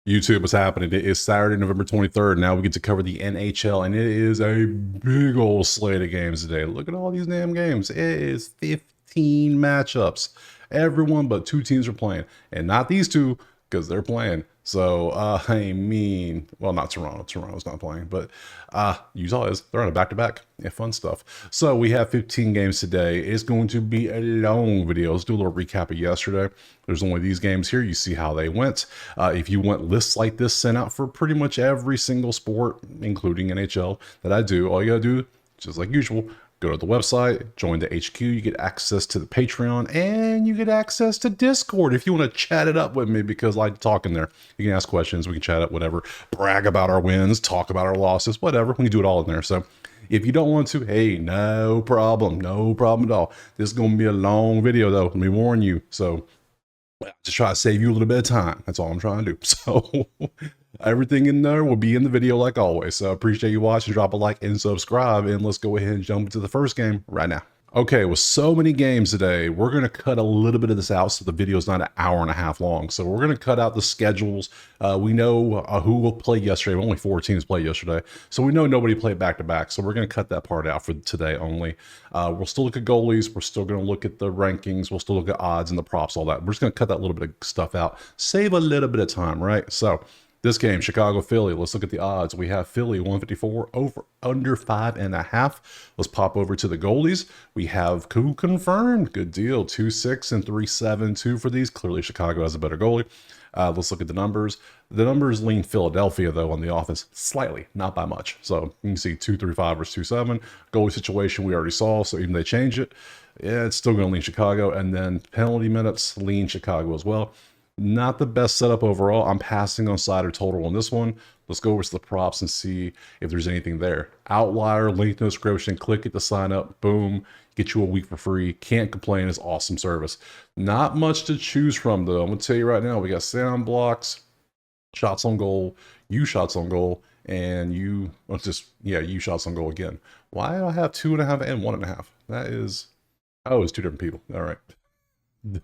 YouTube, what's happening? It is Saturday, November 23rd. Now we get to cover the NHL, and it is a big old slate of games today. Look at all these damn games. It is 15 matchups. Everyone but two teams are playing, and not these two because they're playing. So, I mean, well, not Toronto. Toronto's not playing, but Utah is. They're on a back-to-back. Yeah, fun stuff. So we have 15 games today. It's going to be a long video. Let's do a little recap of yesterday. There's only these games here. You see how they went. If you want lists like this sent out for pretty much every single sport, including NHL, that I do, all you gotta do, just like usual, go to the website, join the HQ, you get access to the Patreon, and you get access to Discord if you want to chat it up with me, because I like talking there. You can ask questions, we can chat it, whatever, brag about our wins, talk about our losses, whatever. We can do it all in there. So if you don't want to, hey, no problem at all. This is going to be a long video though, let me warn you. So just try to save you a little bit of time. That's all I'm trying to do. So everything in there will be in the video like always. So appreciate you watching. Drop a like and subscribe. And let's go ahead and jump into the first game right now. Okay, with so many games today, we're going to cut a little bit of this out so the video is not an hour and a half long. So we're going to cut out the schedules. We know who will play yesterday. Only 4 teams played yesterday. So we know nobody played back-to-back. So we're going to cut that part out for today only. We'll still look at goalies. We're still going to look at the rankings. We'll still look at odds and the props, all that. We're just going to cut that little bit of stuff out. Save a little bit of time, right? So this game, Chicago-Philly, let's look at the odds. We have Philly 154 over under 5.5. Let's pop over to the goalies. We have who confirmed. Good deal. 2-6 and 3-7-2 for these. Clearly Chicago has a better goalie. Let's look at the numbers. The numbers lean Philadelphia, though, on the offense slightly, not by much. So you can see 2-3-5 versus 2-7. Goalie situation we already saw, so even they change it, yeah, it's still going to lean Chicago. And then penalty minutes lean Chicago as well. Not the best setup overall. I'm passing on side or total on this one. Let's go over to the props and see if there's anything there. Outlier, link no description, click it to sign up. Boom. Get you a week for free. Can't complain. It's awesome service. Not much to choose from, though. I'm going to tell you right now, we got sound blocks, shots on goal, you shots on goal, and you shots on goal again. Why do I have 2.5 and 1.5? That is, oh, it's two different people. All right.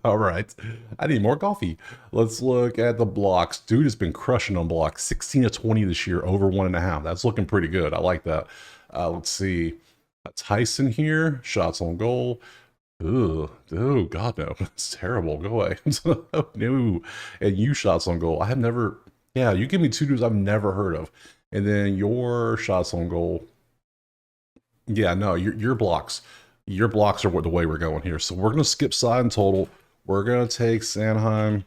All right, I need more coffee. Let's look at the blocks. Dude has been crushing on blocks. 16 of 20 this year, over 1.5. That's looking pretty good. I like that. Let's see. Tyson here, shots on goal. Ugh, oh God, no, that's terrible. Go away. No, and you shots on goal. I have never. Yeah, you give me two dudes I've never heard of, and then your shots on goal. Yeah, no, your blocks. Your blocks are the way we're going here. So we're going to skip side and total. We're going to take Sanheim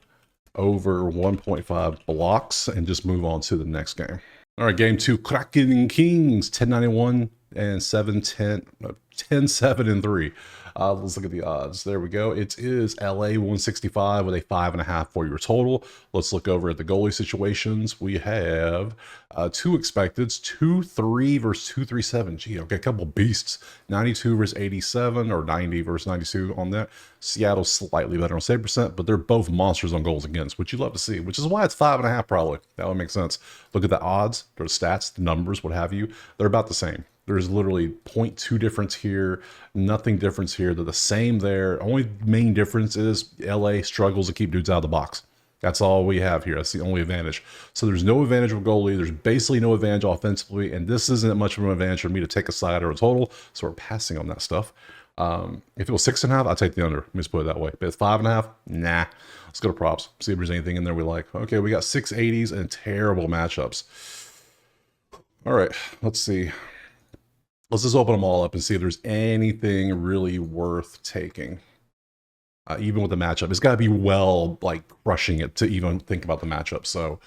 over 1.5 blocks and just move on to the next game. All right, game 2, Kraken Kings, 1091 and 10-7 and 3. Let's look at the odds. There we go. It is LA 165 with a 5.5 for your total. Let's look over at the goalie situations. We have 2 expecteds, 2-3 versus 2-3-7. Gee, okay, a couple beasts. 92 versus 87 or 90 versus 92 on that. Seattle's slightly better on save percent, but they're both monsters on goals against, which you love to see, which is why it's 5.5 probably. That would make sense. Look at the odds, the stats, the numbers, what have you. They're about the same. There's literally 0.2 difference here, nothing difference here. They're the same there. Only main difference is LA struggles to keep dudes out of the box. That's all we have here. That's the only advantage. So there's no advantage with goalie. There's basically no advantage offensively, and this isn't much of an advantage for me to take a side or a total, so we're passing on that stuff. If it was 6.5, I'd take the under. Let me just put it that way. But it's 5.5, nah. Let's go to props. See if there's anything in there we like. Okay, we got 680s and terrible matchups. All right, let's see. Let's just open them all up and see if there's anything really worth taking. Even with the matchup, it's got to be well, like crushing it to even think about the matchup. So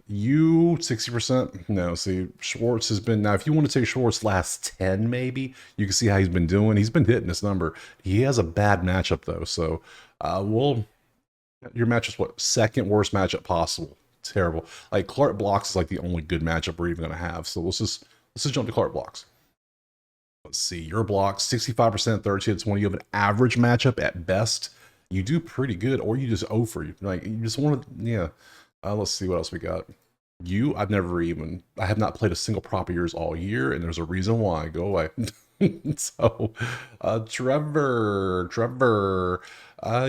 you 60%. No, see, Schwartz has been, now if you want to take Schwartz last 10, maybe you can see how he's been doing. He's been hitting this number. He has a bad matchup though. So your matchup's what? Second worst matchup possible. Terrible. Like Clark blocks is like the only good matchup we're even going to have. So let's just jump to Clark blocks. Let's see, your blocks, 65%, 30-20. You have an average matchup at best. You do pretty good, or you just over. Like, you just want to, yeah. Let's see what else we got. I have not played a single prop of yours all year, and there's a reason why. Go away. So, Trevor,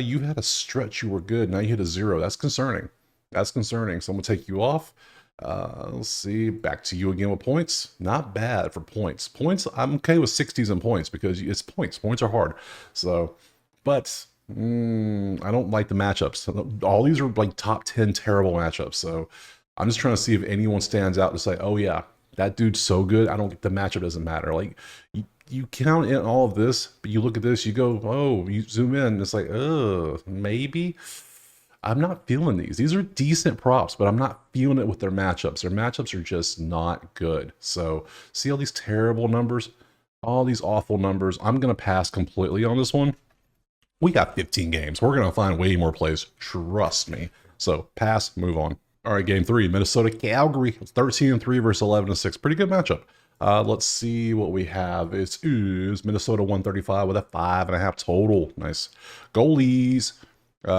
you had a stretch. You were good. Now you hit a 0. That's concerning. That's concerning. So I'm going to take you off. Let's see. Back to you again with points. Not bad for points. Points, I'm okay with 60s and points because it's points. Points are hard. So, but I don't like the matchups. All these are like top 10 terrible matchups. So I'm just trying to see if anyone stands out to say, oh yeah, that dude's so good. I don't get the matchup doesn't matter. Like you count in all of this, but you look at this, you go, oh, you zoom in, it's like, maybe. I'm not feeling these. These are decent props, but I'm not feeling it with their matchups. Their matchups are just not good. So see all these terrible numbers, all these awful numbers. I'm going to pass completely on this one. We got 15 games. We're going to find way more plays. Trust me. So pass, move on. All right, game 3, Minnesota, Calgary. It's 13-3 versus 11-6. Pretty good matchup. Let's see what we have. It's Minnesota 135 with a 5.5 total. Nice. Goalies.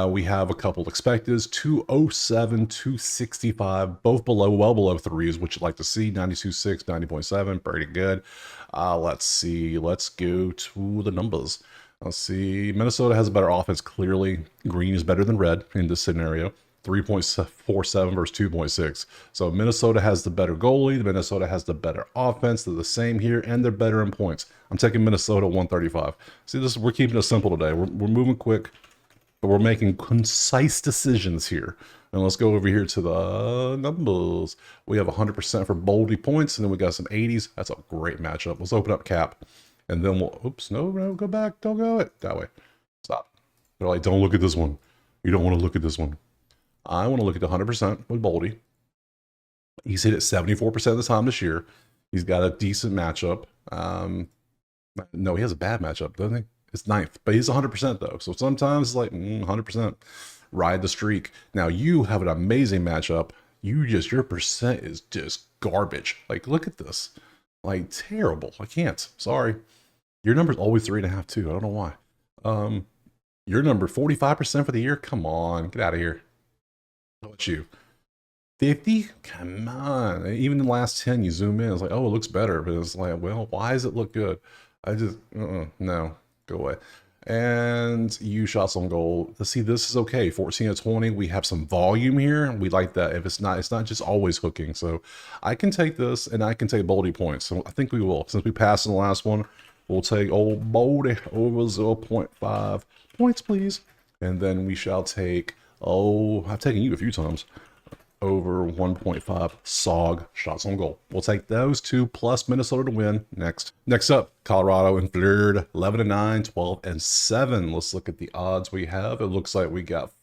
We have a couple expecteds, 207, 265, both below, well below threes, which you'd like to see, 92.6, 90.7, pretty good. Let's see, let's go to the numbers. Let's see, Minnesota has a better offense, clearly. Green is better than red in this scenario. 3.47 versus 2.6. So Minnesota has the better goalie, Minnesota has the better offense, they're the same here, and they're better in points. I'm taking Minnesota 135. See, this we're keeping it simple today. We're moving quick, but we're making concise decisions here. And let's go over here to the numbers. We have 100% for Boldy points, and then we got some 80s. That's a great matchup. Let's open up cap. And then we'll, oops, no, go back. Don't go it that way. Stop. They're like, don't look at this one. You don't want to look at this one. I want to look at the 100% with Boldy. He's hit it 74% of the time this year. He's got a decent matchup. No, he has a bad matchup, doesn't he? It's 9th, but he's 100% though. So sometimes it's like 100%. Ride the streak. Now you have an amazing matchup. Your percent is just garbage. Like, look at this. Like, terrible. I can't. Sorry. Your number's always 3.5 too. I don't know why. Your number 45% for the year. Come on, get out of here. How about you? 50? Come on. Even in the last 10, you zoom in. It's like, oh, it looks better. But it's like, well, why does it look good? I just, no, go away. And you shots on goal. Let's see, this is okay. 14-20. We have some volume here. We like that. If it's not just always hooking. So I can take this and I can take Boldy points. So I think we will. Since we passed in the last one, we'll take old Boldy over 0.5 points, please. And then we shall take, I've taken you a few times, over 1.5 SOG shots on goal. We'll take those two plus Minnesota to win next. Next up, Colorado and Florida, 11-9, 12-7. Let's look at the odds we have. It looks like we got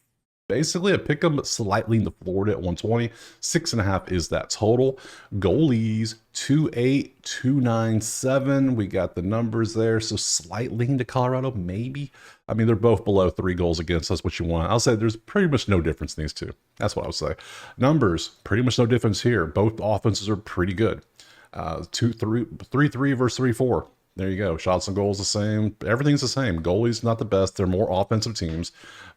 basically a pick 'em, but slightly into Florida at 120. 6.5 is that total. Goalies, 2-8, 2-9-7. We got the numbers there. So slightly into Colorado, maybe. I mean, they're both below 3 goals against. That's what you want. I'll say there's pretty much no difference in these two. That's what I would say. Numbers, pretty much no difference here. Both offenses are pretty good. 3-3 versus 3-4. There you go. Shots and goals the same. Everything's the same. Goalies not the best. They're more offensive teams.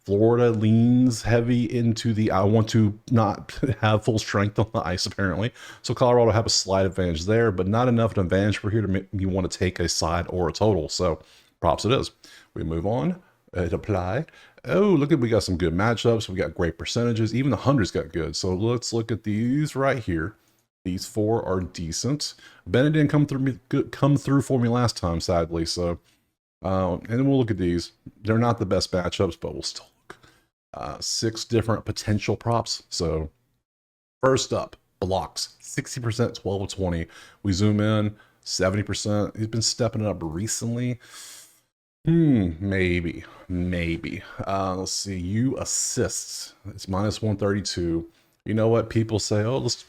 Florida leans heavy into the I want to not have full strength on the ice, apparently. So Colorado have a slight advantage there, but not enough an advantage for here to make you want to take a side or a total. So props it is. We move on. Hit apply. Oh, look at, we got some good matchups. We got great percentages. Even the 100's got good. So let's look at these right here. These 4 are decent. Bennett didn't come through for me last time, sadly. So, and then we'll look at these. They're not the best matchups, but we'll still look. 6 different potential props. So, first up, blocks. 60%, 12-20. We zoom in, 70%. He's been stepping up recently. Maybe. Let's see. You assists. It's minus 132. You know what? People say, oh, let's,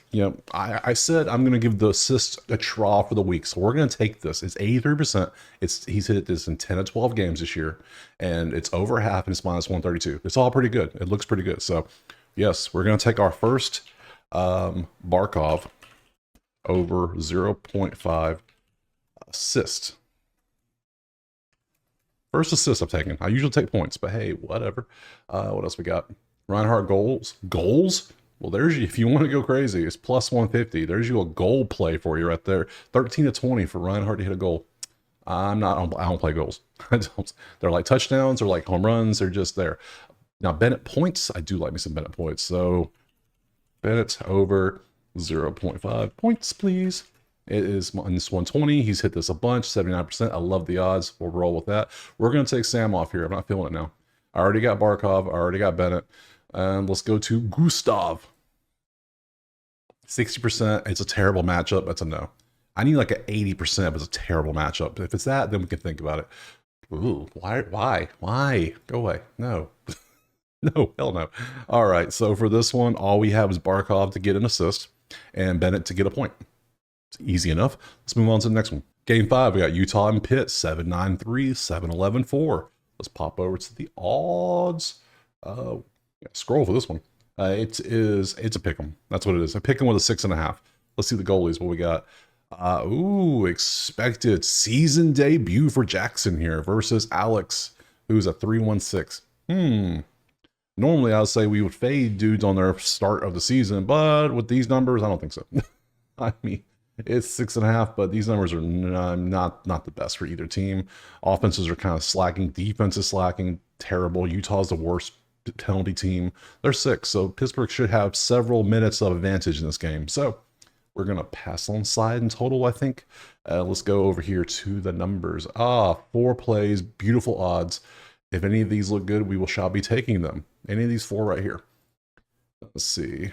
I said I'm going to give the assist a try for the week. So we're going to take this. It's 83%. He's hit this in 10 of 12 games this year. And it's over half and it's minus 132. It's all pretty good. It looks pretty good. So yes, we're going to take our first Barkov over 0.5 assist. First assist I'm taking. I usually take points, but hey, whatever. What else we got? Reinhardt goals. Goals? Well, there's you. If you want to go crazy, it's plus 150. There's you a goal play for you right there. 13-20 for Reinhardt to hit a goal. I don't play goals. I don't. They're like touchdowns or like home runs. They're just there. Now, Bennett points. I do like me some Bennett points. So Bennett over 0.5 points, please. It is minus 120. He's hit this a bunch, 79%. I love the odds. We'll roll with that. We're going to take Sam off here. I'm not feeling it now. I already got Barkov. I already got Bennett. And let's go to Gustav. 60%. It's a terrible matchup. That's a no. I need like an 80% if it's a terrible matchup. If it's that, then we can think about it. Ooh, why? Go away. No. No, hell no. All right, so for this one, all we have is Barkov to get an assist and Bennett to get a point. It's easy enough. Let's move on to the next one. Game 5, we got Utah and Pitt, 7-9-3, 7-11-4. Let's pop over to the odds. Scroll for this one. It's a pick 'em. That's what it is. A pick 'em with a 6.5. Let's see the goalies. What we got? Expected season debut for Jackson here versus Alex, who's a 3.16. Normally, I would say we would fade dudes on their start of the season, but with these numbers, I don't think so. I mean, it's 6.5, but these numbers are not the best for either team. Offenses are kind of slacking. Defense is slacking. Terrible. Utah's the worst penalty team. They're 6, so Pittsburgh should have several minutes of advantage in this game. So we're going to pass on side in total, I think. Let's go over here to the numbers. 4 plays, beautiful odds. If any of these look good, we shall be taking them. Any of these 4 right here. Let's see.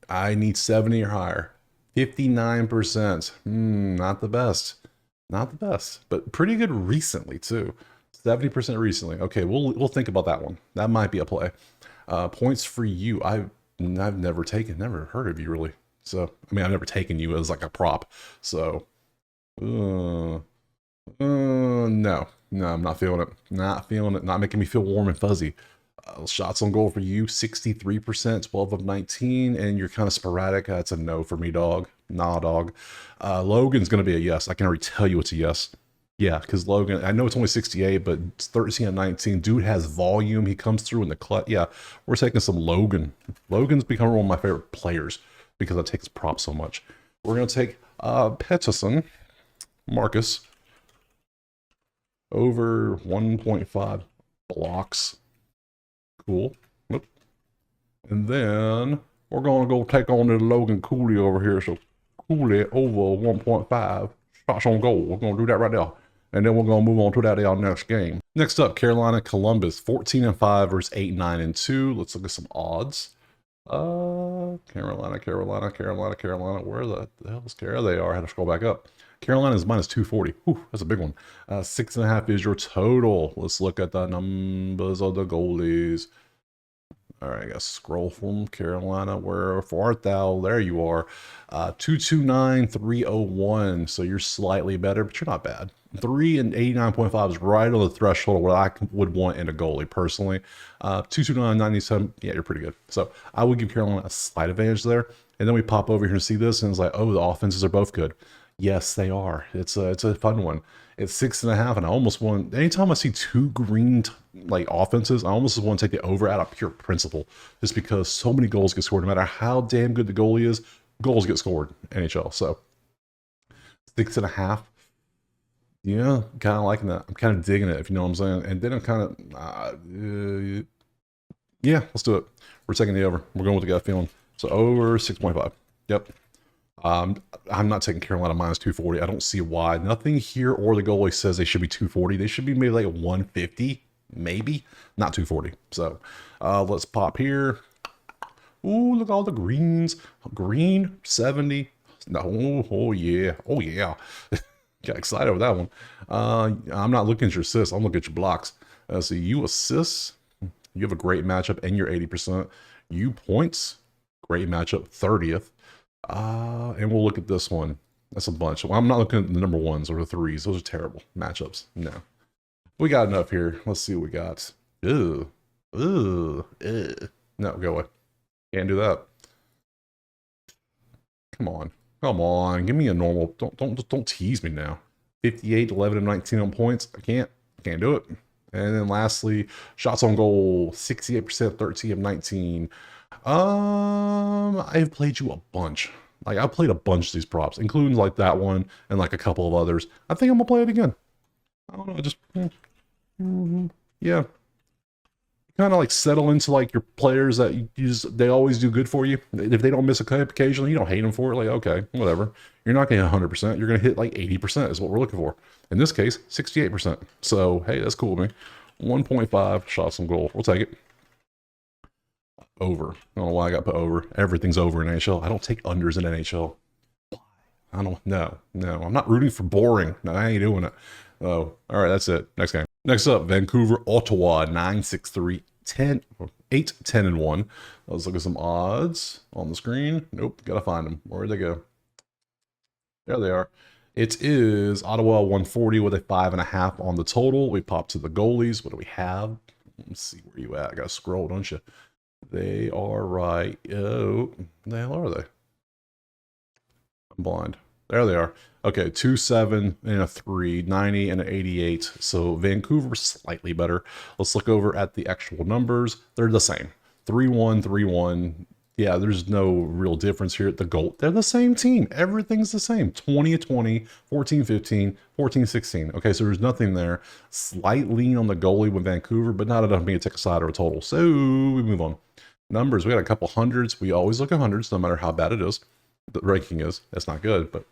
I need 70 or higher. 59%. Not the best. Not the best, but pretty good recently too. 70% recently. Okay, we'll think about that one. That might be a play. Points for you. I've never heard of you really. So I mean, I've never taken you as like a prop. So no, I'm not feeling it. Not feeling it. Not making me feel warm and fuzzy. Shots on goal for you, 63%, 12 of 19, and you're kind of sporadic. That's a no for me, dog. Nah, dog. Logan's going to be a yes. I can already tell you it's a yes. Yeah, because Logan, I know it's only 68, but it's 13 of 19. Dude has volume. He comes through in the clutch. Yeah, we're taking some Logan. Logan's become one of my favorite players because I take his prop so much. We're going to take Pettersson, Marcus, over 1.5 blocks. Cool. And then we're going to go take on the Logan Cooley over here. So Cooley over 1.5 shots on goal. We're going to do that right there. And then we're going to move on to that in our next game. Next up, Carolina, Columbus, 14-5 versus 8-9-2. Let's look at some odds. Carolina. Where the hell is Carolina? They are. I had to scroll back up. Carolina is minus 240. Whew, that's a big one. 6.5 is your total. Let's look at the numbers of the goalies. All right, I got to scroll from Carolina. Where art thou? There you are. 229, 301. So you're slightly better, but you're not bad. 3 and 89.5 is right on the threshold where I would want in a goalie personally. 229, 97. Yeah, you're pretty good. So I would give Carolina a slight advantage there. And then we pop over here and see this, and it's like, oh, the offenses are both good. Yes, they are. It's a fun one. It's 6.5, and I almost want. Anytime I see 2 green like offenses, I almost want to take the over out of pure principle, just because so many goals get scored. No matter how damn good the goalie is, goals get scored in NHL. So 6.5. Yeah, kind of liking that. I'm kind of digging it, if you know what I'm saying. And then I'm kind of, yeah, let's do it. We're taking the over. We're going with the gut feeling. So over 6.5. Yep. I'm not taking Carolina minus 240. I don't see why. Nothing here or the goalie says they should be 240. They should be maybe like 150, maybe. Not 240. So let's pop here. Ooh, look at all the greens. Green, 70. No, oh yeah. Oh yeah. Got excited with that one. I'm not looking at your assists. I'm looking at your blocks. So you assists. You have a great matchup and you're 80%. You points. Great matchup, 30th. And we'll look at this one. That's a bunch. Well, I'm not looking at the number 1s or the 3s. Those are terrible matchups. No. We got enough here. Let's see what we got. Ew. No, go away. Can't do that. Come on. Come on. Give me a normal. Don't tease me now. 58, 11, and 19 on points. I can't do it. And then lastly, shots on goal, 68%, 13 of 19. I've played you a bunch. Like, I played a bunch of these props, including like that one and like a couple of others. I think I'm gonna play it again. I don't know, just yeah. kind of like settle into like your players that you just, they always do good for you. If they don't miss a cut occasionally, you don't hate them for it. Like, okay, whatever. You're not going to hit 100%. You're going to hit like 80% is what we're looking for. In this case, 68%. So, hey, that's cool with me. 1.5 shots on goal. We'll take it. Over. I don't know why I got put over. Everything's over in NHL. I don't take unders in NHL. I don't know. No, I'm not rooting for boring. No, I ain't doing it. Oh, all right, that's it. Next game. Next up, Vancouver, Ottawa, 9-6-3, 8, 10, and 1. Let's look at some odds on the screen. Nope, gotta find them. Where'd they go? There they are. It is Ottawa 140 with a 5.5 on the total. We pop to the goalies. What do we have? Let's see where you at. I gotta scroll, don't you? They are right. Oh, the hell are they? I'm blind. There they are. Okay, 2-7 and a 3, 90 and an 88. So Vancouver slightly better. Let's look over at the actual numbers. They're the same. 3-1, 3-1. Yeah, there's no real difference here at the goal. They're the same team. Everything's the same. 20-20, 14-15, 14-16. Okay, so there's nothing there. Slight lean on the goalie with Vancouver, but not enough for me to take a side or a total. So we move on. Numbers, we got a couple hundreds. We always look at hundreds, no matter how bad it is. The ranking is. That's not good, but...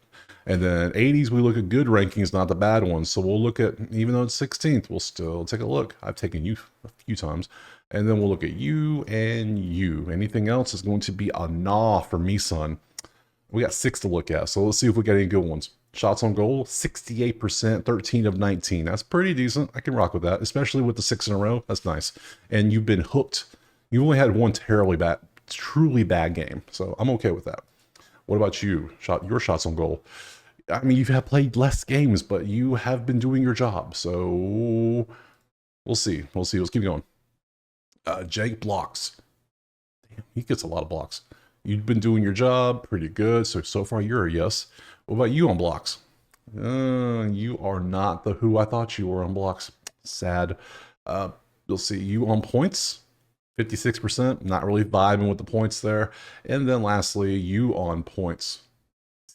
And then 80s, we look at good rankings, not the bad ones. So we'll look at, even though it's 16th, we'll still take a look. I've taken you a few times. And then we'll look at you and you. Anything else is going to be a nah for me, son. We got 6 to look at. So let's see if we got any good ones. Shots on goal, 68%, 13 of 19. That's pretty decent. I can rock with that, especially with the 6 in a row. That's nice. And you've been hooked. You only had one terribly bad, truly bad game. So I'm okay with that. What about you? Your shots on goal. I mean, you have played less games, but you have been doing your job. So we'll see. We'll see. Let's keep going. Jake blocks. Damn, he gets a lot of blocks. You've been doing your job pretty good. So far you're a yes. What about you on blocks? You are not the who I thought you were on blocks. Sad. You'll see you on points. 56%, not really vibing with the points there. And then lastly, you on points.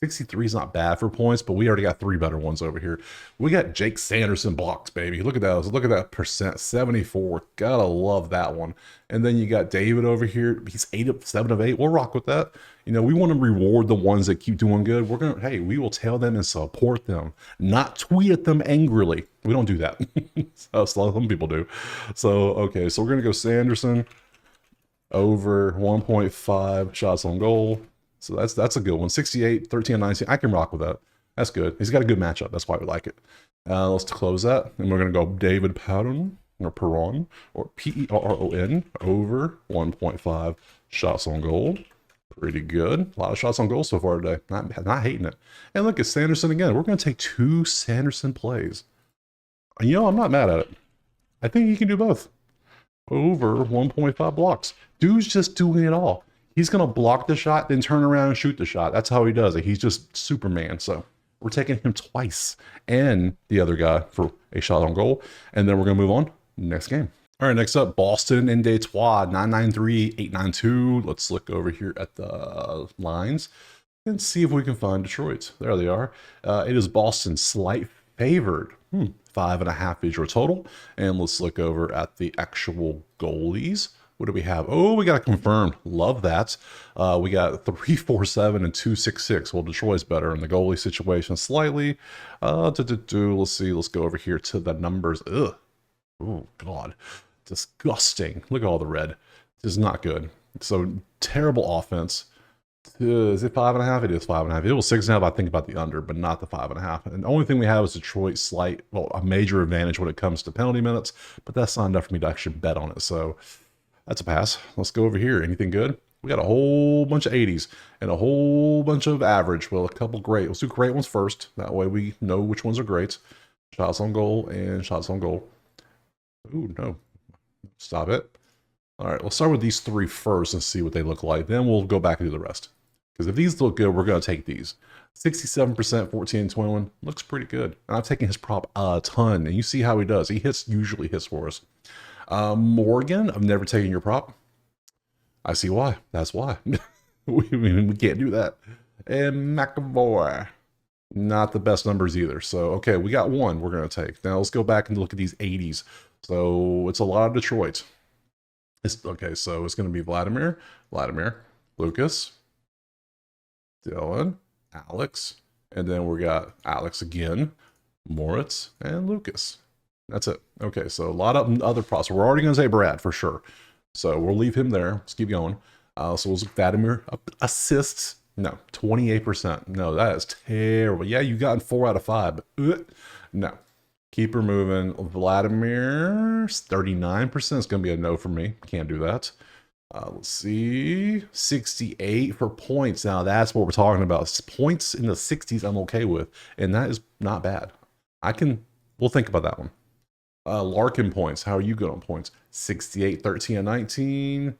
63 is not bad for points, but we already got 3 better ones over here. We got Jake Sanderson blocks, baby. Look at those. Look at that percent, 74. Gotta love that one. And then you got David over here. He's 7 of 8. We'll rock with that. You know, we want to reward the ones that keep doing good. We're gonna, hey, we will tell them and support them, not tweet at them angrily. We don't do that. So some people do. So okay, so we're gonna go Sanderson over 1.5 shots on goal. So that's a good one. 68, 13, 19. I can rock with that. That's good. He's got a good matchup. That's why we like it. Let's close that. And we're going to go David Perron or Perron or P-E-R-R-O-N over 1.5 shots on goal. Pretty good. A lot of shots on goal so far today. Not hating it. And look at Sanderson again. We're going to take 2 Sanderson plays. You know, I'm not mad at it. I think he can do both. Over 1.5 blocks. Dude's just doing it all. He's going to block the shot, then turn around and shoot the shot. That's how he does it. He's just Superman. So we're taking him twice and the other guy for a shot on goal. And then we're going to move on. Next game. All right, next up, Boston and Detroit, 993, 892. Let's look over here at the lines and see if we can find Detroit. There they are. It is Boston slight favored. 5.5 is your total. And let's look over at the actual goalies. What do we have? Oh, we got it confirmed. Love that. We got 3-4-7 and 2-6-6. Well, Detroit's better in the goalie situation slightly. Let's see. Let's go over here to the numbers. Ugh. Oh, God. Disgusting. Look at all the red. This is not good. So, terrible offense. Is it 5.5? It is 5.5. It was 6.5. I think about the under, but not the 5.5. And the only thing we have is Detroit slight, well, a major advantage when it comes to penalty minutes, but that's not enough for me to actually bet on it. So, that's a pass. Let's go over here. Anything good? We got a whole bunch of 80s and a whole bunch of average. Well, a couple great. Let's do great ones first. That way we know which ones are great. Shots on goal and shots on goal. Ooh, no. Stop it. All right, let's start with these 3 first and see what they look like. Then we'll go back and do the rest. Because if these look good, we're going to take these. 67%, 14 and 21. Looks pretty good. And I've taken his prop a ton. And you see how he does. He usually hits for us. Morgan, I've never taken your prop. I see why. That's why. we can't do that. And McAvoy, not the best numbers either. So, okay, we got one we're going to take. Now let's go back and look at these 80s. So it's a lot of Detroit. Okay, so it's going to be Vladimir, Lucas, Dylan, Alex, and then we got Alex again, Moritz, and Lucas. That's it. Okay, so a lot of other props. We're already going to say Brad for sure. So we'll leave him there. Let's keep going. So we'll Vladimir assists. No, 28%. No, that is terrible. Yeah, you got 4 out of 5, but no. Keep her moving. Vladimir, 39% is going to be a no for me. Can't do that. Let's see. 68 for points. Now, that's what we're talking about. Points in the 60s I'm okay with, and that is not bad. We'll think about that one. Larkin points. How are you good on points? 68, 13, and 19.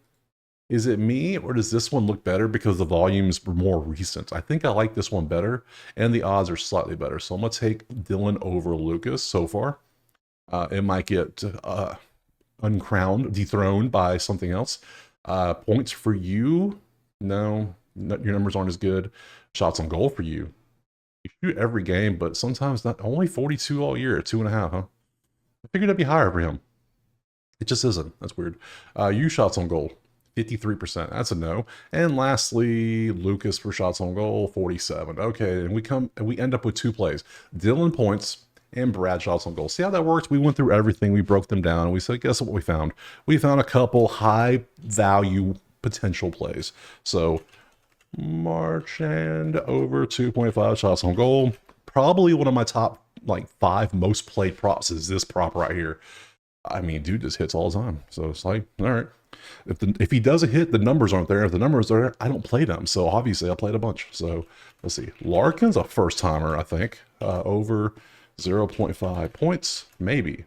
Is it me, or does this one look better because the volumes were more recent? I think I like this one better, and the odds are slightly better. So I'm going to take Dylan over Lucas so far. It might get uncrowned, dethroned by something else. Points for you? No, your numbers aren't as good. Shots on goal for you. You shoot every game, but sometimes not. Only 42 all year, 2.5, huh? I figured it'd be higher for him. It just isn't. That's weird. You shots on goal. 53%. That's a no. And lastly, Lucas for shots on goal, 47. Okay, and we end up with 2 plays. Dylan points and Brad shots on goal. See how that works? We went through everything. We broke them down. And we said, guess what we found? We found a couple high value potential plays. So Marchand over 2.5 shots on goal. Probably one of my top 5 most played props is this prop right here. I mean, dude just hits all the time. So it's like, all right. If he doesn't hit, the numbers aren't there. If the numbers are there, I don't play them. So obviously I played a bunch. So let's see. Larkin's a first timer, I think. Over 0.5 points. Maybe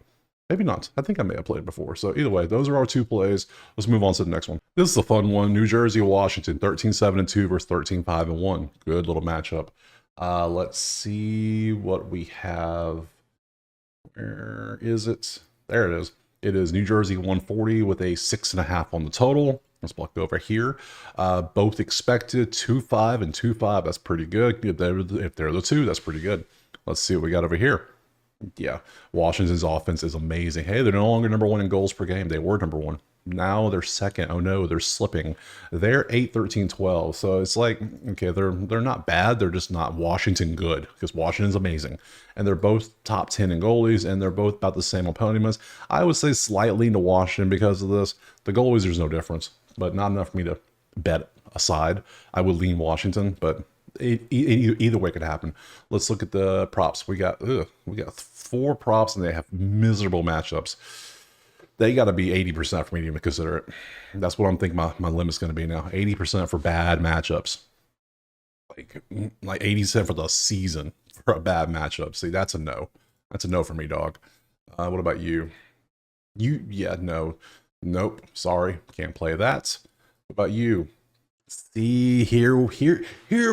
not. I think I may have played before. So either way, those are our 2 plays. Let's move on to the next one. This is a fun one. New Jersey, Washington, 13-7-2 versus 13-5-1. Good little matchup. Let's see what we have. Where is it? There it is. It is New Jersey 140 with a 6.5 on the total. Let's block over here. Both expected 2.5 and 2.5. That's pretty good. If they're the 2, that's pretty good. Let's see what we got over here. Yeah, Washington's offense is amazing. Hey, they're no longer number 1 in goals per game. They were number 1. Now they're second. Oh no, they're slipping. They're 8, 13, 12. So it's like, okay, they're not bad. They're just not Washington good, because Washington's amazing. And they're both top 10 in goalies, and they're both about the same opponents. I would say slightly into Washington because of this. The goalies, there's no difference, but not enough for me to bet aside. I would lean Washington, but either way could happen. Let's look at the props. We got 4 props, and they have miserable matchups. They got to be 80% for me to even consider it. That's what I'm thinking my limit's going to be now. 80% for bad matchups. Like 80% for the season for a bad matchup. See, that's a no. That's a no for me, dog. What about you? Yeah, no. Nope. Sorry. Can't play that. What about you? See, here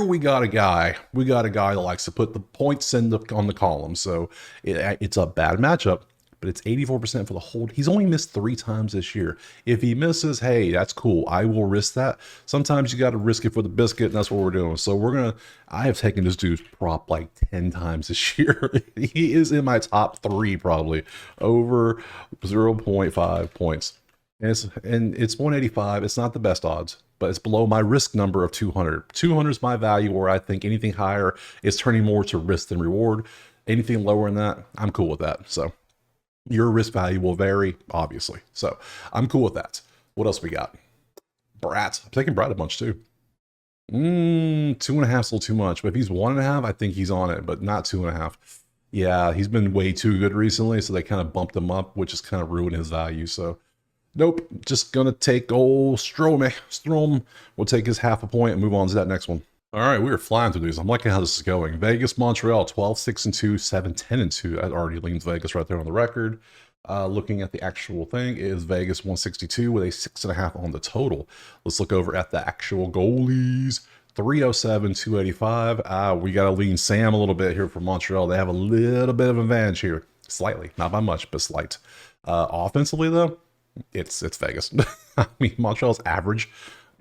we got a guy. We got a guy that likes to put the points on the column. So it's a bad matchup, but it's 84% for the whole. He's only missed 3 times this year. If he misses, hey, that's cool. I will risk that. Sometimes you got to risk it for the biscuit, and that's what we're doing. So I have taken this dude's prop 10 times this year. He is in my top 3 probably, over 0.5 points. And it's 185. It's not the best odds, but it's below my risk number of 200. 200 is my value, where I think anything higher is turning more to risk than reward. Anything lower than that, I'm cool with that. So your risk value will vary, obviously. So I'm cool with that. What else we got? Brat. I'm taking Brat a bunch too. 2.5 is a little too much, but if he's 1.5, I think he's on it, but not 2.5. Yeah, he's been way too good recently, so they kind of bumped him up, which is kind of ruined his value. So nope, just gonna take old Strom. We'll take his 0.5 point and move on to that next one. All right, we are flying through these. I'm liking how this is going. Vegas, Montreal, 12-6-2, 7-10-2. That already leans Vegas right there on the record. Looking at the actual thing, is Vegas 162 with a 6.5 on the total. Let's look over at the actual goalies. 307, 285. We got to lean Sam a little bit here for Montreal. They have a little bit of advantage here. Slightly, not by much, but slight. Offensively, though, it's Vegas. I mean, Montreal's average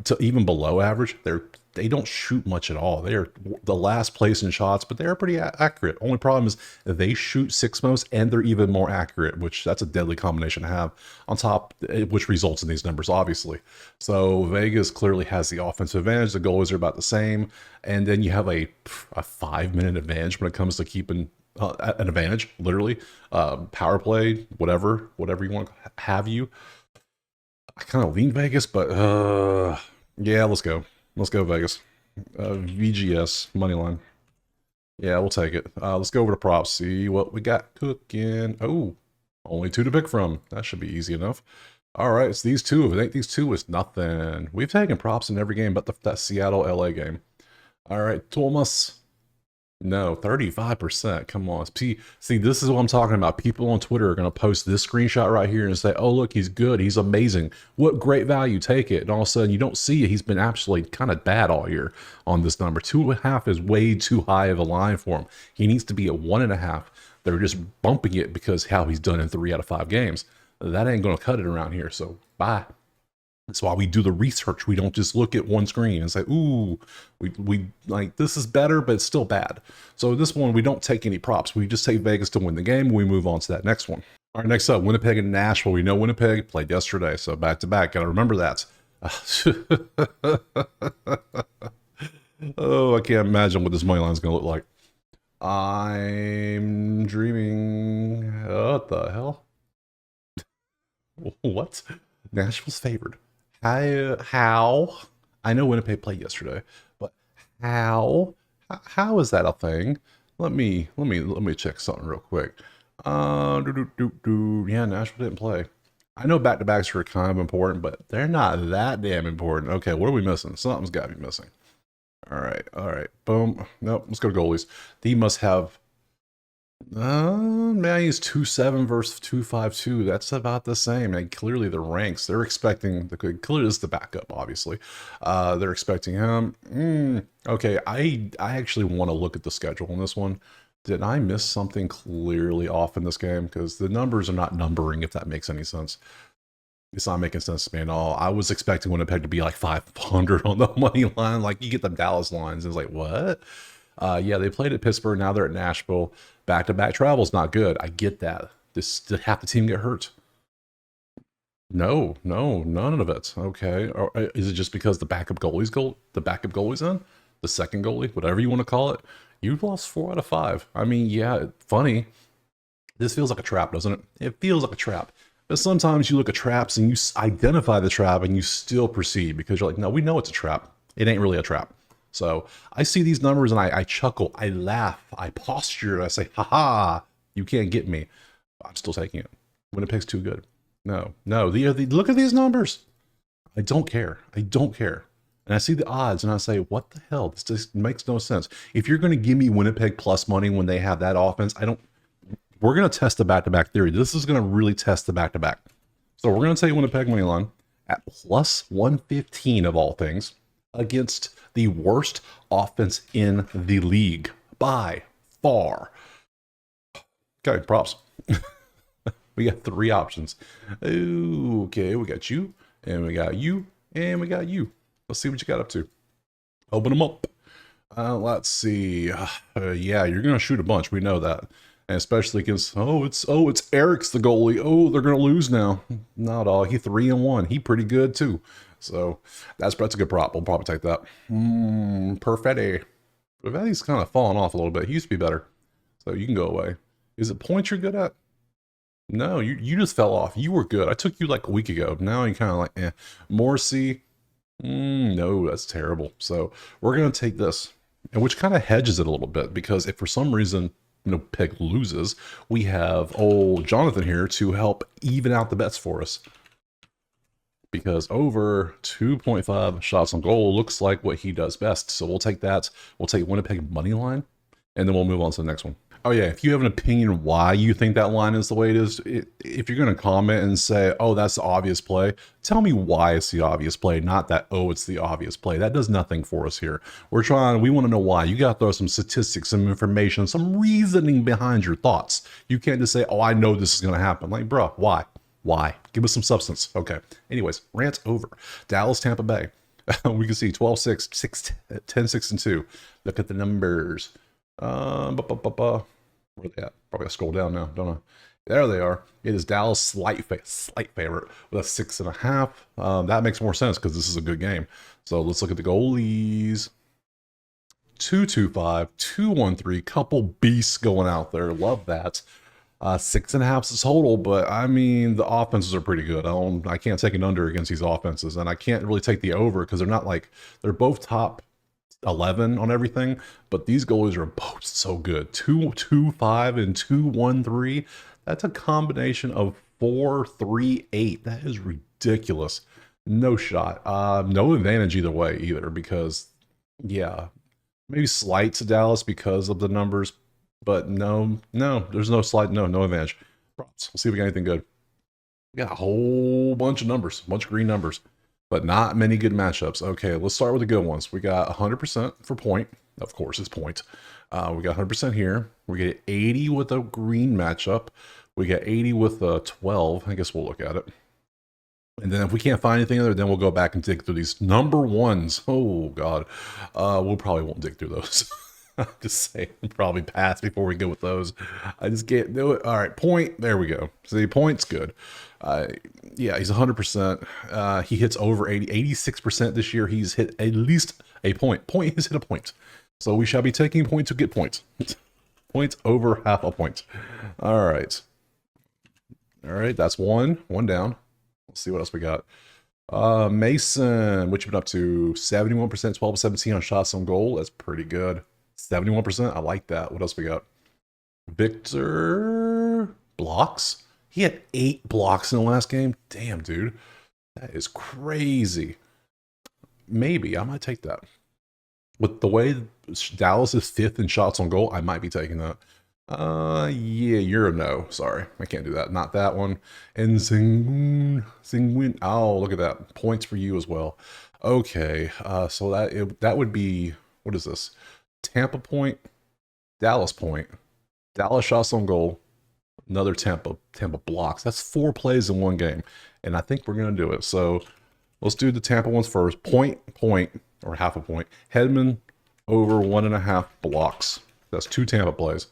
to even below average. They're they don't shoot much at all. They're the last place in shots, but they're pretty accurate. Only problem is they shoot sixth most and they're even more accurate, which that's a deadly combination to have on top, which results in these numbers, obviously. So Vegas clearly has the offensive advantage. The goalies are about the same. And then you have a 5-minute advantage when it comes to keeping an advantage, literally. Power play, whatever you want to have you. I kind of lean Vegas, but yeah, let's go. Let's go Vegas. VGS, money line. Yeah, we'll take it. Let's go over to props, see what we got cooking. Oh, only 2 to pick from. That should be easy enough. All right, it's these two. If it ain't these two, it's nothing. We've taken props in every game but that Seattle-LA game. All right, Thomas. No, 35%. Come on. See, this is what I'm talking about. People on Twitter are going to post this screenshot right here and say, oh, look, he's good. He's amazing. What great value. Take it. And all of a sudden, you don't see it. He's been absolutely kind of bad all year on this number. 2.5 is way too high of a line for him. He needs to be at 1.5. They're just bumping it because how he's done in 3 out of 5 games. That ain't going to cut it around here. So, bye. That's why we do the research. We don't just look at one screen and say, ooh, we like this is better, but it's still bad. So this one, we don't take any props. We just take Vegas to win the game. We move on to that next one. All right, next up, Winnipeg and Nashville. We know Winnipeg played yesterday, so back to back. Got to remember that. Oh, I can't imagine what this money line is going to look like. I'm dreaming. What the hell? What? Nashville's favored. How? I know Winnipeg played yesterday, but how? How is that a thing? Let me check something real quick. Yeah, Nashville didn't play. I know back-to-backs are kind of important, but they're not that damn important. Okay, what are we missing? Something's got to be missing. All right. Boom. Nope, let's go to goalies. He must have... man, he's 2.7 versus 2.52. That's about the same. And clearly the ranks, they're expecting clearly this is the backup, obviously. They're expecting him. Okay, I actually want to look at the schedule on this one. Did I miss something clearly off in this game? Because the numbers are not numbering, if that makes any sense. It's not making sense to me at all. I was expecting Winnipeg to be like 500 on the money line. Like you get the Dallas lines. It's like, what? Yeah, they played at Pittsburgh. Now they're at Nashville. Back-to-back travel is not good. I get that. Did half the team get hurt? No, none of it. Okay. Or is it just because the backup goalie's in? The second goalie, whatever you want to call it. You've lost 4 out of 5. I mean, yeah, funny. This feels like a trap, doesn't it? It feels like a trap. But sometimes you look at traps and you identify the trap and you still proceed because you're like, no, we know it's a trap. It ain't really a trap. So I see these numbers and I chuckle, I laugh, I posture, I say, haha, you can't get me. I'm still taking it. Winnipeg's too good. No, look at these numbers. I don't care. And I see the odds and I say, what the hell? This just makes no sense. If you're going to give me Winnipeg plus money when they have that offense, we're going to test the back-to-back theory. This is going to really test the back-to-back. So we're going to take Winnipeg money line at plus 115 of all things against the worst offense in the league by far. Okay, props. We got 3 options. Okay, we got you, and we got you, and we got you. Let's see what you got up to. Open them up. Let's see. Yeah, you're gonna shoot a bunch. We know that, and especially against it's Eric's the goalie. Oh, they're gonna lose now. Not all. He 3-1. He pretty good too. So that's a good prop. We'll probably take that. Perfetti. Perfetti's kind of fallen off a little bit. He used to be better. So you can go away. Is it points you're good at? No, you just fell off. You were good. I took you like a week ago. Now you're kind of like, eh. Morrissey. No, that's terrible. So we're going to take this, and which kind of hedges it a little bit, because if for some reason, Peg loses, we have old Jonathan here to help even out the bets for us. Because over 2.5 shots on goal looks like what he does best. So we'll take that. We'll take Winnipeg money line, and then we'll move on to the next one. Oh yeah, if you have an opinion why you think that line is the way it is, if you're going to comment and say, oh, that's the obvious play, tell me why it's the obvious play, not that, oh, it's the obvious play. That does nothing for us here. We want to know why. You got to throw some statistics, some information, some reasoning behind your thoughts. You can't just say, oh, I know this is going to happen. Like, bro, why? Why? Give us some substance. Okay. Anyways, rant over. Dallas, Tampa Bay. We can see 12, 6, 6, 10, 6, and 2. Look at the numbers. Where are they at? Probably gotta scroll down now, don't I? There they are. It is Dallas slight favorite with a 6.5. That makes more sense because this is a good game. So let's look at the goalies. 2-2-5, 2-1-3, couple beasts going out there. Love that. 6.5 is total, but I mean the offenses are pretty good. I can't take an under against these offenses, and I can't really take the over because they're not like they're both top 11 on everything, but these goalies are both so good. 2-2-5 and 2-1-3. That's a combination of 4-3-8. That is ridiculous. No shot. No advantage either way either because yeah, maybe slight to Dallas because of the numbers, but no, there's no slight, no advantage. Props. We'll see if we got anything good. We got a whole bunch of numbers, a bunch of green numbers, but not many good matchups. Okay, let's start with the good ones. We got 100% for point. Of course, it's point. We got 100% here. We get 80 with a green matchup. We got 80 with a 12. I guess we'll look at it. And then if we can't find anything other, then we'll go back and dig through these number ones. Oh, God. We'll probably won't dig through those. Just saying, probably pass before we go with those. I just can't do it. All right, point. There we go. See, point's good. Yeah, he's 100%. He hits over 86% this year. He's hit at least a point. Point, he's hit a point. So we shall be taking points to get points. Points over half a point. All right. All right, that's one down. Let's see what else we got. Mason, what you been up to? 71%, 12 17 on shots on goal. That's pretty good. 71%. I like that. What else we got? Victor, blocks. He had 8 blocks in the last game. Damn, dude. That is crazy. Maybe I might take that. With the way Dallas is 5th in shots on goal, I might be taking that. Yeah, you're a no. Sorry, I can't do that. Not that one. And Zingwin. Oh, look at that. Points for you as well. Okay, so that would be, what is this? Tampa point, Dallas point, Dallas shots on goal, another Tampa blocks. That's 4 plays in one game, and I think we're gonna do it. So let's do the Tampa ones first. Point, or half a point. Hedman over 1.5 blocks. That's 2 Tampa plays.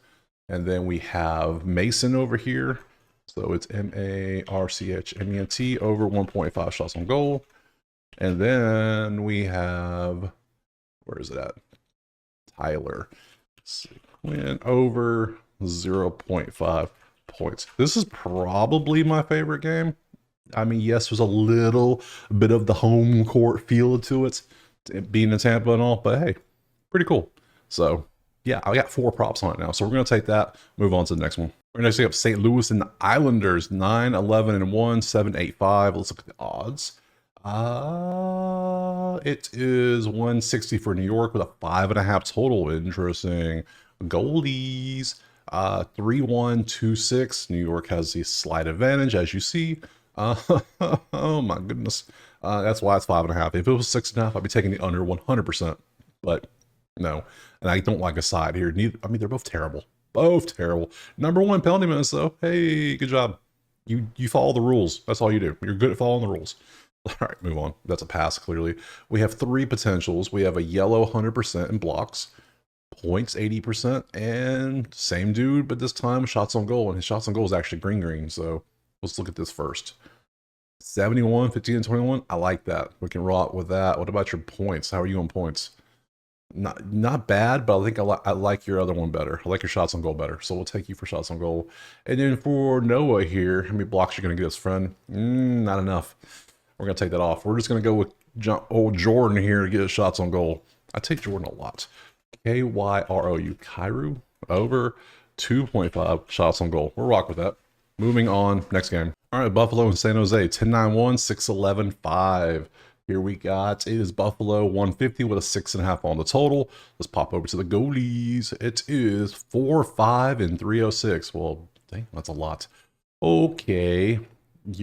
And then we have Mason over here. So it's Marchment over 1.5 shots on goal. And then we have, where is it at? Tyler. Win over 0.5 points. This is probably my favorite game. I mean, yes, there's a little bit of the home court feel to it, being in Tampa and all, but hey, pretty cool. So yeah, I got 4 props on it now. So we're going to take that, move on to the next one. We're going to take up St. Louis and the Islanders, 9-11-1, 7-8-5. Let's look at the odds. It is 160 for New York with a 5.5 total. Interesting. Goalies, 3-1-2-6. New York has the slight advantage, as you see. Oh my goodness. That's why it's 5.5. If it was 6.5, I'd be taking the under 100%. But no, and I don't like a side here. Neither, I mean, they're both terrible. Both terrible. Number 1 penalty minutes, though. Hey, good job. You follow the rules. That's all you do. You're good at following the rules. All right, move on. That's a pass, clearly. We have 3 potentials. We have a yellow 100% in blocks, points 80%, and same dude, but this time shots on goal. And his shots on goal is actually green. So let's look at this first. 71, 15, and 21. I like that. We can rock with that. What about your points? How are you on points? Not bad, but I think I like your other one better. I like your shots on goal better. So we'll take you for shots on goal. And then for Noah here, how many blocks you're going to get us, friend? Not enough. We're going to take that off. We're just going to go with old Jordan here to get his shots on goal. I take Jordan a lot. K-Y-R-O-U. Kyrou over 2.5 shots on goal. We'll rock with that. Moving on, next game. All right, Buffalo and San Jose, 10-9-1, 6-11-5. Here we got, it is Buffalo 150 with a 6.5 on the total. Let's pop over to the goalies. It is 4-5 and 306. Well, dang, that's a lot. Okay,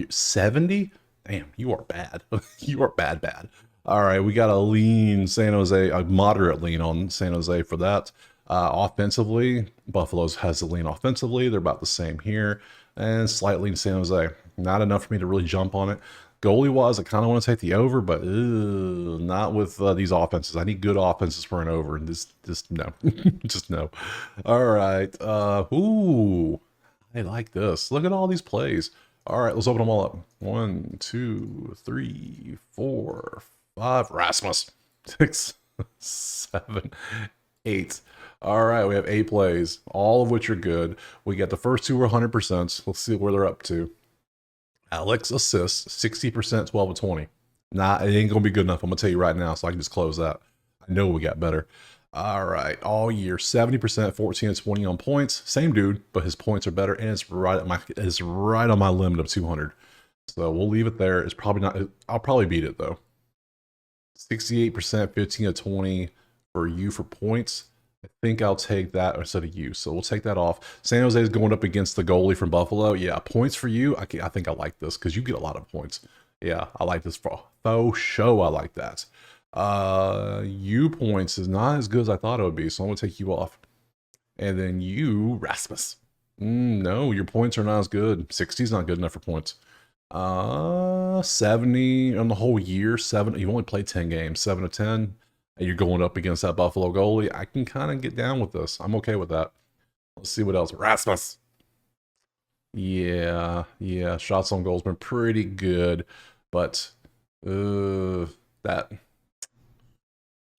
70? Damn, you are bad. You are bad. All right, we got a lean San Jose, a moderate lean on San Jose for that. Offensively, Buffalo's has a lean offensively. They're about the same here. And slightly in San Jose. Not enough for me to really jump on it. Goalie-wise, I kind of want to take the over, but not with these offenses. I need good offenses for an over, and just no. Just no. All right. Ooh, I like this. Look at all these plays. All right, let's open them all up. 1, 2, 3, 4, 5. Rasmus. 6, 7, 8. All right, we have 8 plays, all of which are good. We got the first 2 are 100%. Let's see where they're up to. Alex assists, 60%, 12 of 20. Nah, it ain't going to be good enough. I'm going to tell you right now, so I can just close that. I know we got better. All right, all year, 70%, 14 of 20 on points. Same dude, but his points are better, and it's right on my limit of 200. So we'll leave it there. It's probably not. I'll probably beat it though. 68%, 15 of 20 for you for points. I think I'll take that instead of you. So we'll take that off. San Jose is going up against the goalie from Buffalo. Yeah, points for you. I think I like this because you get a lot of points. Yeah, I like this for faux show. I like that. You points is not as good as I thought it would be. So I'm going to take you off. And then you, Rasmus. No, your points are not as good. 60 is not good enough for points. 70 on the whole year. 7. You've only played 10 games. 7 of 10. And you're going up against that Buffalo goalie. I can kind of get down with this. I'm okay with that. Let's see what else. Rasmus. Yeah. Shots on goal's been pretty good, but that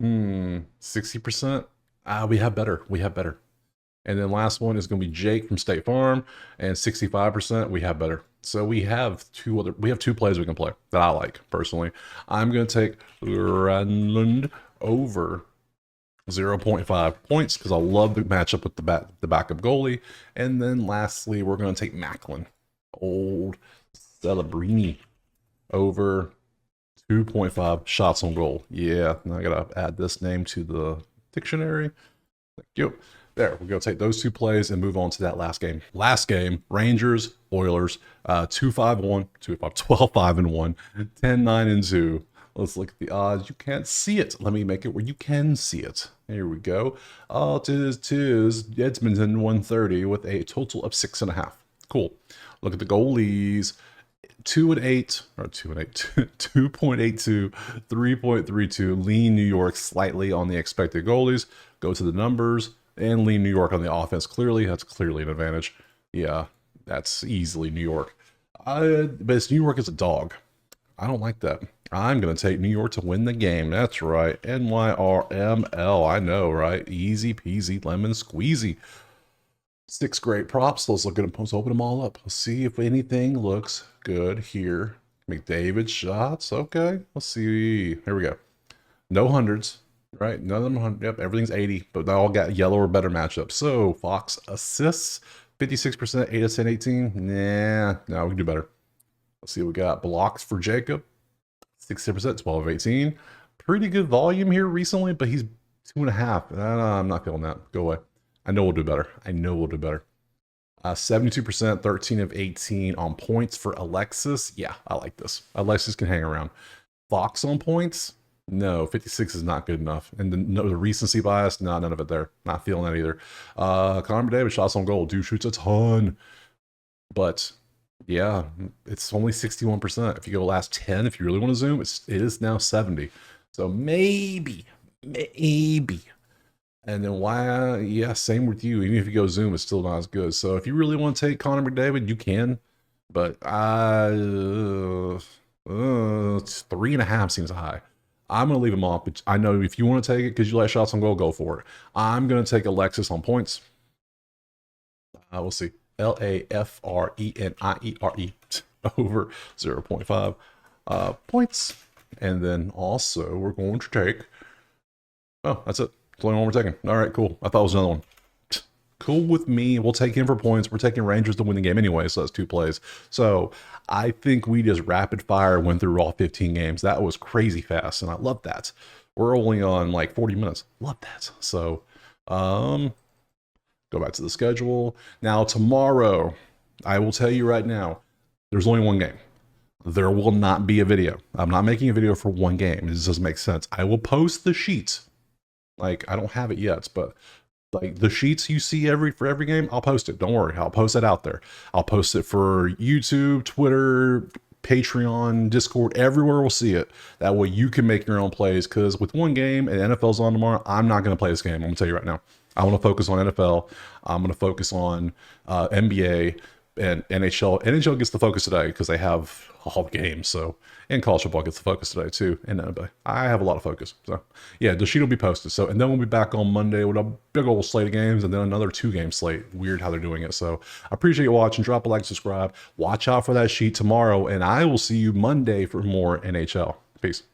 60%. We have better. And then last one is going to be Jake from State Farm, and 65%. We have better. So we have 2 plays we can play that I like personally. I'm going to take Randland over 0.5 points because I love the matchup with the backup goalie. And then lastly, we're going to take Macklin, old Celebrini, over 2.5 shots on goal. Yeah, now I got to add this name to the dictionary. Thank you. There, we're going to take those 2 plays and move on to that last game. Last game, Rangers, Oilers, 2-5-1, 12-5-1, 10-9-2. Let's look at the odds. You can't see it. Let me make it where you can see it. Here we go. Tis Edmonton 130 with a total of 6.5. Cool. Look at the goalies. 2-8, or 2-8, 2.82, 3.32. Lean New York slightly on the expected goalies. Go to the numbers. And lean New York on the offense. Clearly, that's clearly an advantage. Yeah, that's easily New York. But it's New York as a dog. I don't like that. I'm going to take New York to win the game. That's right. NYRML. I know, right? Easy peasy lemon squeezy. 6 great props. Let's look at them. Let's open them all up. Let's see if anything looks good here. McDavid shots. Okay. Let's see. Here we go. No hundreds. Right, none of them. Yep, everything's 80, but they all got yellow or better matchups. So Fox assists, 56%, 8 of 10, 18. Nah, no, we can do better. Let's see what we got. Blocks for Jacob, 60%, 12 of 18. Pretty good volume here recently, but he's 2.5. I'm not feeling that. Go away. I know we'll do better. 72%, 13 of 18 on points for Alexis. Yeah, I like this. Alexis can hang around. Fox on points. No, 56 is not good enough. And the recency bias, none of it there. Not feeling that either. Connor McDavid, shots on goal. Dude shoots a ton. But, yeah, it's only 61%. If you go last 10, if you really want to zoom, it is now 70. So maybe. And then why? Yeah, same with you. Even if you go zoom, it's still not as good. So if you really want to take Connor McDavid, you can. But 3.5 seems high. I'm going to leave him off, but I know if you want to take it because you like shots on goal, go for it. I'm going to take Alexis on points. We'll see. LAFRENIERE over 0.5 points. And then also we're going to take... Oh, that's it. That's the only one we're taking. All right, cool. I thought it was another one. Cool with me. We'll take him for points. We're taking Rangers to win the game anyway, so that's 2 plays. So I think we just rapid fire went through all 15 games. That was crazy fast, and I love that. We're only on like 40 minutes. Love that. So go back to the schedule. Now tomorrow, I will tell you right now, there's only one game. There will not be a video. I'm not making a video for one game. It just doesn't make sense. I will post the sheets. Like, I don't have it yet, but like the sheets you see for every game, I'll post it. Don't worry. I'll post it out there. I'll post it for YouTube, Twitter, Patreon, Discord, everywhere we'll see it. That way you can make your own plays, because with one game and NFL's on tomorrow, I'm not going to play this game. I'm going to tell you right now. I want to focus on NFL. I'm going to focus on NBA and NHL. NHL gets the focus today because they have all the games. So, and college football gets the focus today too. And I have a lot of focus. So yeah, the sheet will be posted. So, and then we'll be back on Monday with a big old slate of games and then another 2-game slate. Weird how they're doing it. So I appreciate you watching. Drop a like, subscribe. Watch out for that sheet tomorrow. And I will see you Monday for more NHL. Peace.